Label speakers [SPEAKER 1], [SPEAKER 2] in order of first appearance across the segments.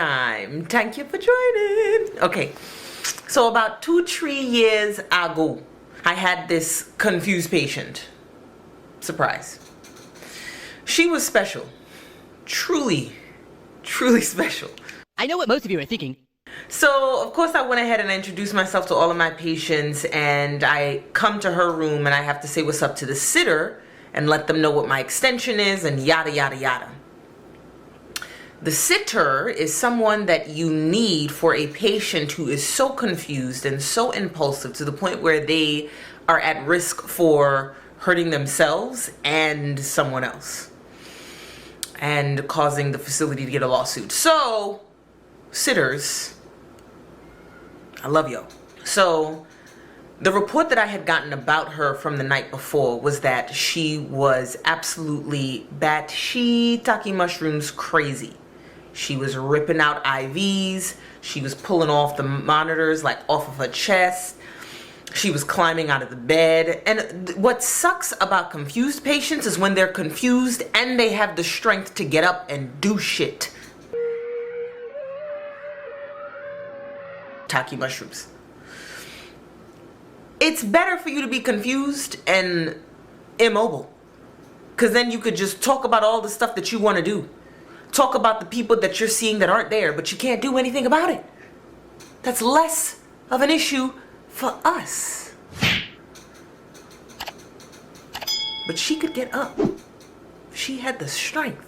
[SPEAKER 1] StoryTime. Thank you for joining. Okay, so about 2-3 years ago, I had this confused patient. Surprise. She was special. Truly special.
[SPEAKER 2] I know what most of you are thinking.
[SPEAKER 1] So, of course, I went ahead and I introduced myself to all of my patients, and I come to her room and I have to say what's up to the sitter and let them know what my extension is and yada, yada, yada. The sitter is someone that you need for a patient who is so confused and so impulsive to the point where they are at risk for hurting themselves and someone else and causing the facility to get a lawsuit. So, sitters, I love y'all. So, the report that I had gotten about her from the night before was that she was absolutely batshit mushrooms crazy. She was ripping out IVs. She was pulling off the monitors, like off of her chest. She was climbing out of the bed. And what sucks about confused patients is when they're confused and they have the strength to get up and do shit. Taki mushrooms. It's better for you to be confused and immobile, because then you could just talk about all the stuff that you want to do. Talk about the people that you're seeing that aren't there, but you can't do anything about it. That's less of an issue for us. But she could get up. She had the strength.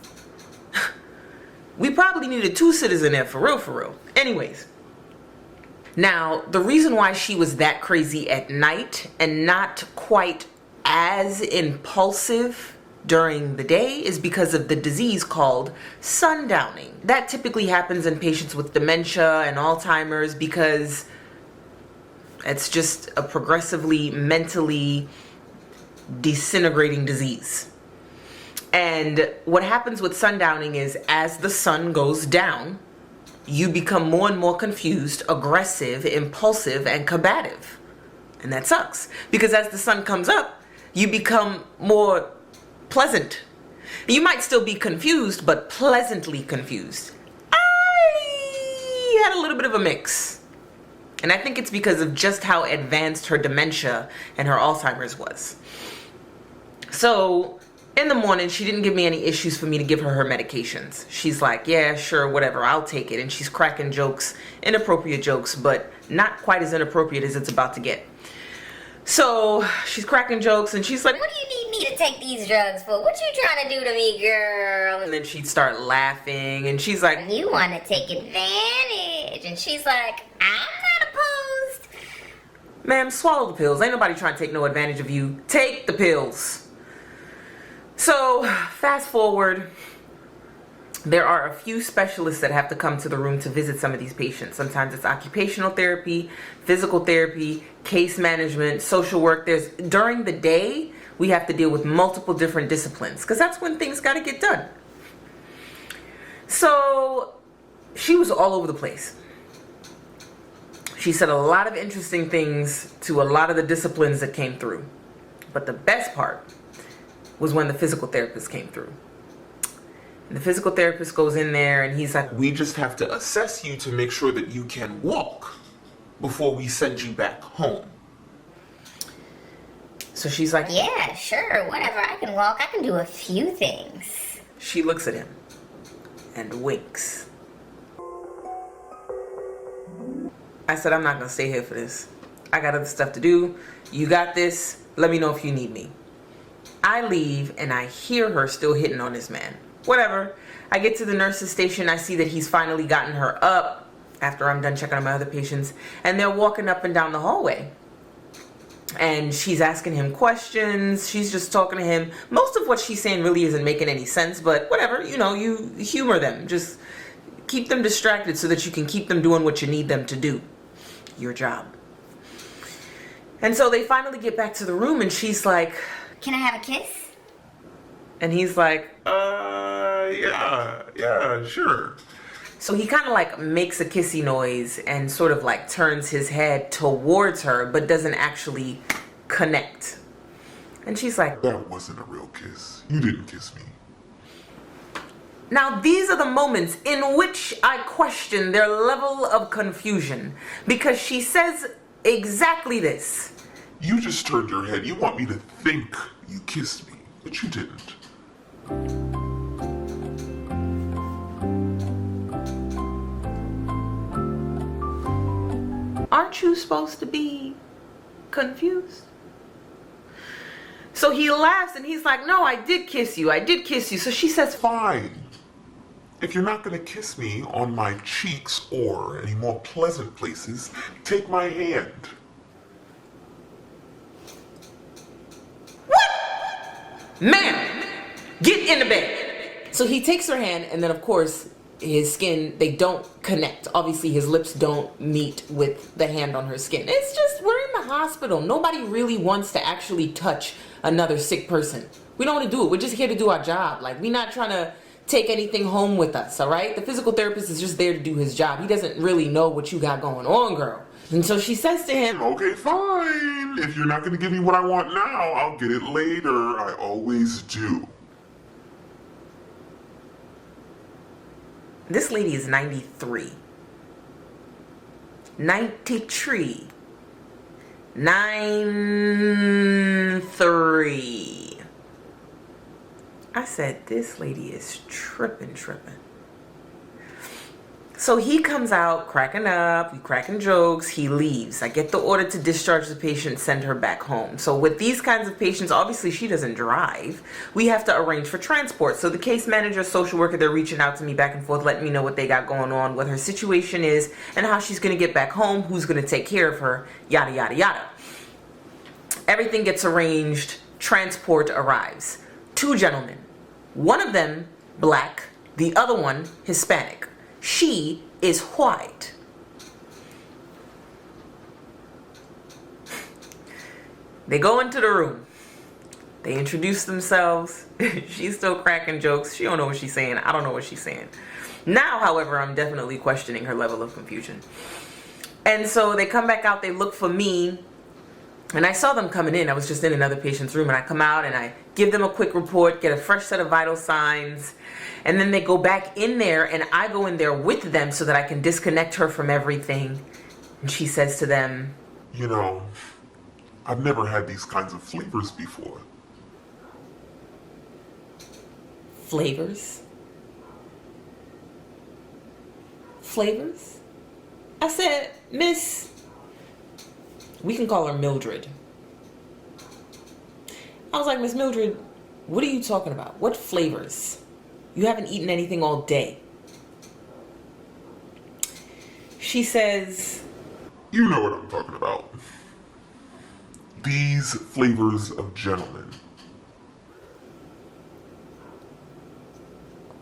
[SPEAKER 1] We probably needed 2 sitters in there for real. Anyways. Now, the reason why she was that crazy at night and not quite as impulsive during the day is because of the disease called sundowning. That typically happens in patients with dementia and Alzheimer's because it's just a progressively mentally disintegrating disease. And what happens with sundowning is as the sun goes down, you become more and more confused, aggressive, impulsive, and combative. And that sucks. Because as the sun comes up, you become more pleasant. You might still be confused, but pleasantly confused. I had a little bit of a mix. And I think it's because of just how advanced her dementia and her Alzheimer's was. So, in the morning, she didn't give me any issues for me to give her her medications. She's like, yeah, sure, whatever, I'll take it. And she's cracking jokes, inappropriate jokes, but not quite as inappropriate as it's about to get. So she's cracking jokes and she's like,
[SPEAKER 3] what do you need me to take these drugs for? What you trying to do to me, girl?
[SPEAKER 1] And then she'd start laughing and she's like,
[SPEAKER 3] you want to take advantage. And she's like, I'm not opposed.
[SPEAKER 1] ma'am, swallow the pills. Ain't nobody trying to take no advantage of you. Take the pills. So, fast forward, there are a few specialists that have to come to the room to visit some of these patients. Sometimes it's occupational therapy, physical therapy, case management, social work. During the day, we have to deal with multiple different disciplines because that's when things got to get done. So, she was all over the place. She said a lot of interesting things to a lot of the disciplines that came through. But the best part was when the physical therapist came through. And the physical therapist goes in there and he's like,
[SPEAKER 4] we just have to assess you to make sure that you can walk before we send you back home.
[SPEAKER 1] So she's like,
[SPEAKER 3] yeah, sure, whatever. I can walk. I can do a few things.
[SPEAKER 1] She looks at him and winks. I said, I'm not going to stay here for this. I got other stuff to do. You got this. Let me know if you need me. I leave and I hear her still hitting on this man. Whatever. I get to the nurse's station. I see that he's finally gotten her up after I'm done checking on my other patients. And they're walking up and down the hallway. And she's asking him questions. She's just talking to him. Most of what she's saying really isn't making any sense. But whatever. You know, you humor them. Just keep them distracted so that you can keep them doing what you need them to do. Your job. And so they finally get back to the room and she's like,
[SPEAKER 3] can I have a kiss?
[SPEAKER 1] And he's like,
[SPEAKER 4] Yeah, sure.
[SPEAKER 1] So he kind of like makes a kissy noise and sort of like turns his head towards her, but doesn't actually connect. And she's like,
[SPEAKER 4] that wasn't a real kiss. You didn't kiss me.
[SPEAKER 1] Now, these are the moments in which I question their level of confusion, because she says exactly this.
[SPEAKER 4] You just turned your head. You want me to think you kissed me, but you didn't.
[SPEAKER 1] Aren't you supposed to be confused? So he laughs and he's like, no, I did kiss you. I did kiss you. So she says,
[SPEAKER 4] Fine. If you're not going to kiss me on my cheeks or any more pleasant places, take my hand.
[SPEAKER 1] ma'am, get in the bed. So he takes her hand, and then of course his skin, they don't connect. Obviously his lips don't meet with the hand on her skin. It's just, we're in the hospital. Nobody really wants to actually touch another sick person. We don't want to do it. We're just here to do our job. Like, we're not trying to take anything home with us, all right? The physical therapist is just there to do his job. He doesn't really know what you got going on, girl. And so she says to him,
[SPEAKER 4] Okay, fine. If you're not going to give me what I want now, I'll get it later. I always do.
[SPEAKER 1] this lady is 93. 93. 93. I said, this lady is tripping. So he comes out cracking up, cracking jokes, he leaves. I get the order to discharge the patient, send her back home. So with these kinds of patients, obviously she doesn't drive. We have to arrange for transport. So the case manager, social worker, they're reaching out to me back and forth, letting me know what they got going on, what her situation is, and how she's gonna get back home, who's gonna take care of her, yada, yada, yada. Everything gets arranged, transport arrives. 2 gentlemen, one of them black, the other one Hispanic. She is white. They go into the room. They introduce themselves. She's still cracking jokes. She don't know what she's saying. I don't know what she's saying. Now, however, I'm definitely questioning her level of confusion. And so they come back out. They look for me. And I saw them coming in. I was just in another patient's room, and I come out and I give them a quick report, get a fresh set of vital signs, and then they go back in there, and I go in there with them so that I can disconnect her from everything. And she says to them,
[SPEAKER 4] You know, I've never had these kinds of flavors before.
[SPEAKER 1] flavors? Flavors? I said, Miss, we can call her Mildred. I was like, Miss Mildred, what are you talking about? What flavors? You haven't eaten anything all day. She says,
[SPEAKER 4] You know what I'm talking about. These flavors of gentlemen.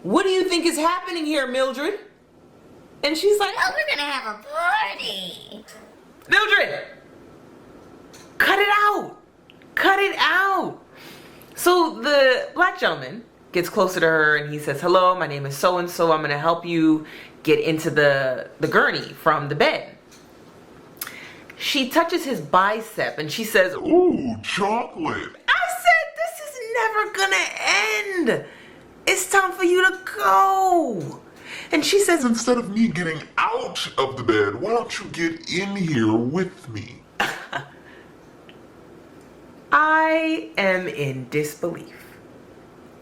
[SPEAKER 1] what do you think is happening here, Mildred? And she's like,
[SPEAKER 3] Oh, we're gonna have a party.
[SPEAKER 1] Mildred, cut it out. Cut it out. So the black gentleman gets closer to her and he says, hello, my name is so-and-so. I'm going to help you get into the gurney from the bed. She touches his bicep and she says,
[SPEAKER 4] Ooh, chocolate.
[SPEAKER 1] I said, this is never going to end. It's time for you to go. And she says,
[SPEAKER 4] Instead of me getting out of the bed, why don't you get in here with me?
[SPEAKER 1] I am in disbelief.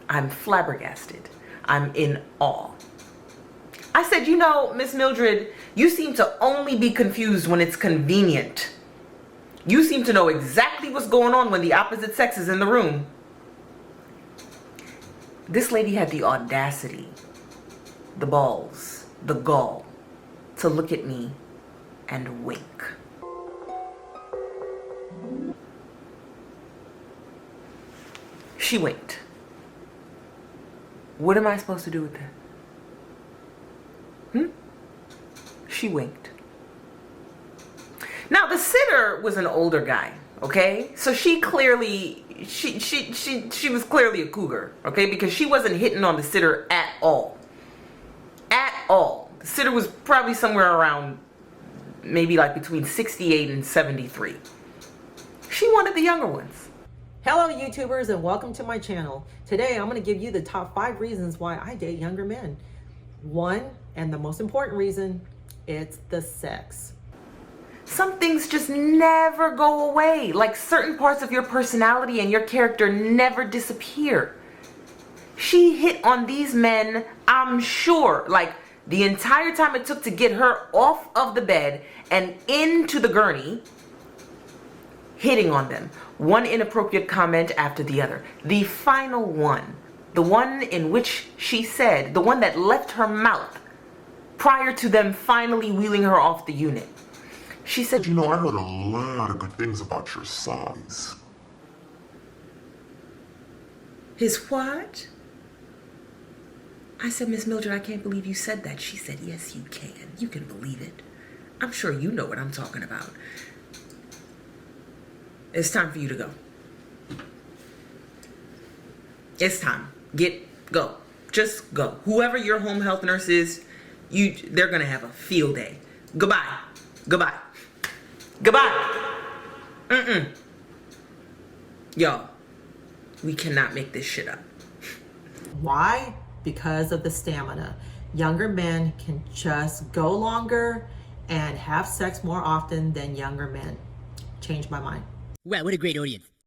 [SPEAKER 1] I'm flabbergasted. I'm in awe. I said, you know, Miss Mildred, you seem to only be confused when it's convenient. You seem to know exactly what's going on when the opposite sex is in the room. This lady had the audacity, the balls, the gall to look at me and wink. She winked. What am I supposed to do with that? She winked. Now the sitter was an older guy, okay? So she clearly, she was clearly a cougar, okay? Because she wasn't hitting on the sitter at all. At all. The sitter was probably somewhere around maybe like between 68 and 73. She wanted the younger ones.
[SPEAKER 5] Hello YouTubers and welcome to my channel. Today I'm going to give you the top 5 reasons why I date younger men. One, and the most important reason, it's the sex.
[SPEAKER 1] Some things just never go away. Like certain parts of your personality and your character never disappear. She hit on these men, I'm sure, like the entire time it took to get her off of the bed and into the gurney, hitting on them. One inappropriate comment after the other. The final one, the one in which she said, the one that left her mouth prior to them finally wheeling her off the unit. She said,
[SPEAKER 4] You know, I heard a lot of good things about your size.
[SPEAKER 1] his what? I said, Miss Mildred, I can't believe you said that. She said, yes, you can. You can believe it. I'm sure you know what I'm talking about. It's time for you to go. It's time. Go. Just go. Whoever your home health nurse is, they're gonna have a field day. Goodbye. Y'all, we cannot make this shit up.
[SPEAKER 5] Why? Because of the stamina. Younger men can just go longer and have sex more often than younger men. Changed my mind.
[SPEAKER 2] Wow, what a great audience.